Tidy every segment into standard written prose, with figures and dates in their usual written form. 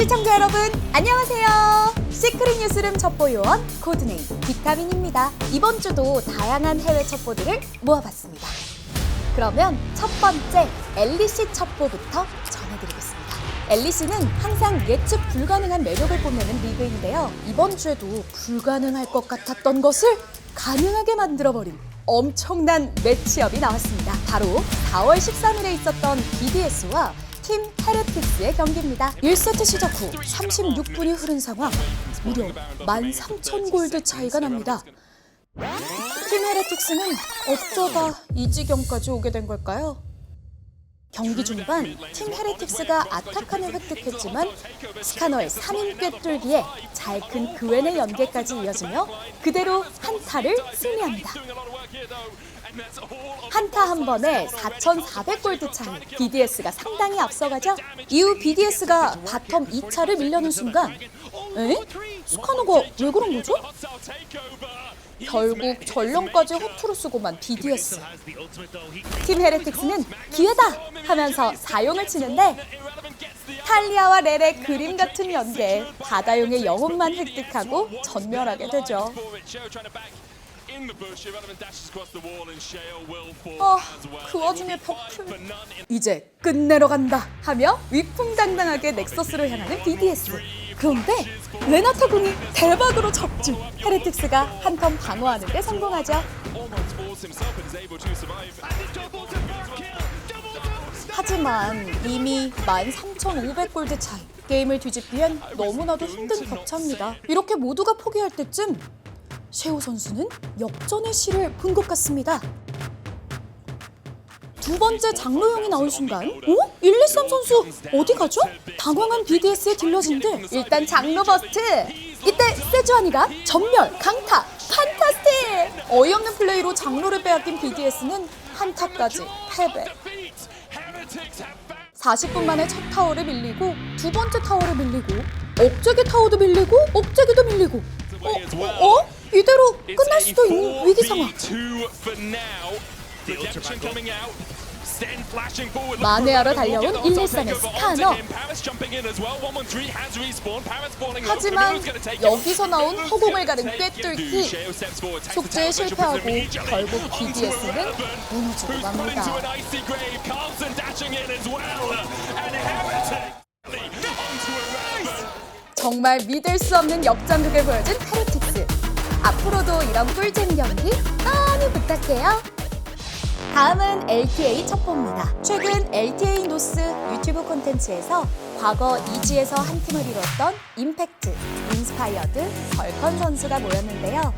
시청자 여러분 안녕하세요. 시크릿 뉴스룸 첩보요원 코드네임 비타민입니다. 이번 주도 다양한 해외 첩보들을 모아봤습니다. 그러면 첫 번째 엘리씨 첩보부터 전해드리겠습니다. 엘리씨는 항상 예측 불가능한 매력을 뽐내는 리그인데요. 이번 주에도 불가능할 것 같았던 것을 가능하게 만들어버린 엄청난 매치업이 나왔습니다. 바로 4월 13일에 있었던 BDS와 팀 헤레틱스의 경기입니다. 1세트 시작 후 36분이 흐른 상황, 무려 13,000골드 차이가 납니다. 팀 헤레틱스는 어쩌다 이 지경까지 오게 된 걸까요? 경기 중반 팀 헤레틱스가 아타칸을 획득했지만 스카너의 3인 꿰뚫기에 잘 큰 그웬의 연계까지 이어지며 그대로 한타를 승리합니다. 한타 한 번에 4,400골드 차이, BDS가 상당히 앞서가죠. 이후 BDS가 바텀 2차를 밀려는 순간 스카너가 왜 그런 거죠? 결국 전령까지 허투루 쓰고만 BDS. 팀 헤레틱스는 기회다 하면서 사용을 치는데 탈리아와 렐의 그림 같은 연계에 바다용의 영혼만 획득하고 전멸하게 되죠. 그 와중에 버플. 이제 끝내러 간다 하며 위풍당당하게 넥서스로 향하는 BDS. 그런데 레나타 궁이 대박으로 적중. 헤레틱스가 한 턴 방어하는 데 성공하죠. 하지만 이미 13,500골드 차이. 게임을 뒤집기엔 너무나도 힘든 격차입니다. 이렇게 모두가 포기할 때쯤 셰오 선수는 역전의 시를 본 것 같습니다. 두 번째 장로형이 나온 순간 123 선수 어디 가죠? 당황한 BDS의 딜러진들 일단 장로 버스트! 이때 세주아니가 전멸, 강타, 판타스틱! 어이없는 플레이로 장로를 빼앗긴 BDS는 한타까지 패배. 40분 만에 첫 타워를 밀리고 두 번째 타워를 밀리고 억제기 타워도 밀리고 억제기도 밀리고 이대로 끝날 수도 있는 위기 상황. 만회하러 달려온 113의 스카너. 하지만 여기서 나온 허공을 가른 꿰뚫기. 속죄에 실패하고 결국 BDS는 무너지고 맙니다. 정말 믿을 수 없는 역전극을 보여준 헤레틱스. 앞으로도 이런 꿀잼 경기 많이 부탁해요. 다음은 LTA 첩보입니다. 최근 LTA 노스 유튜브 콘텐츠에서 과거 이지에서 한 팀을 이뤘던 임팩트, 인스파이어드, 벌컨 선수가 모였는데요.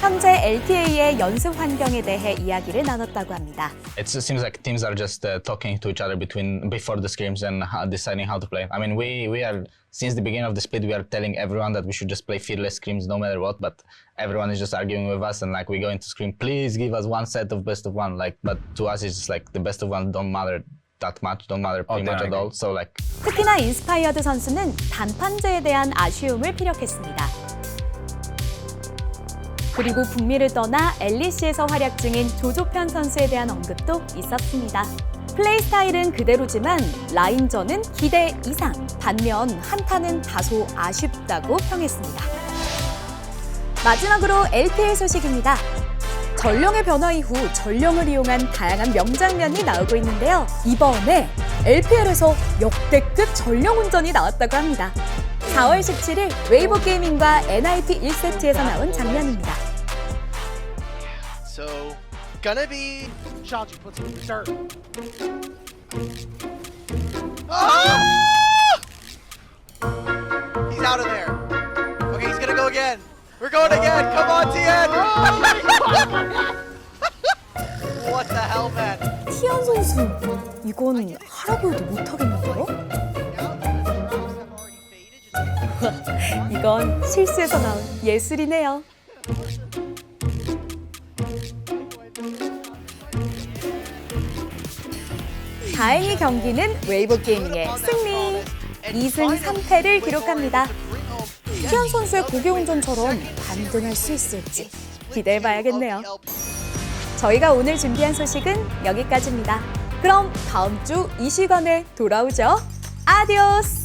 현재 LTA의 연습 환경에 대해 이야기를 나눴다고 합니다. It seems like teams are just talking to each other before the scrims and deciding how to play. I mean, we are since the beginning of the split we are telling everyone that we should just play fearless scrims no matter what, but everyone is just arguing with us and like we go into scrim, please give us one set of best of one. Like, but to us it's just like the best of one don't matter that much, don't matter pretty much at all. So like. 특히나 인스파이어드 선수는 단판제에 대한 아쉬움을 피력했습니다. 그리고 북미를 떠나 LEC에서 활약 중인 조조편 선수에 대한 언급도 있었습니다. 플레이 스타일은 그대로지만 라인전은 기대 이상, 반면 한타는 다소 아쉽다고 평했습니다. 마지막으로 LPL 소식입니다. 전령의 변화 이후 전령을 이용한 다양한 명장면이 나오고 있는데요. 이번에 LPL에서 역대급 전령 운전이 나왔다고 합니다. 4월 17일 웨이보 게이밍과 NIP 1세트에서 나온 장면입니다. So, gonna be Shanji puts it in start. He's out of there. Okay, he's gonna go again. We're going again. Come on, Tien. What the hell, man? 티안 선수, 이건 하라고 해도 못하겠는데요? 이건 실수에서 나온 예술이네요. 다행히 경기는 웨이보 게이밍의 승리! 2승 3패를 기록합니다. 티안 선수의 고개운전처럼 반등할 수 있을지 기대해봐야겠네요. 저희가 오늘 준비한 소식은 여기까지입니다. 그럼 다음 주 이 시간에 돌아오죠. 아디오스!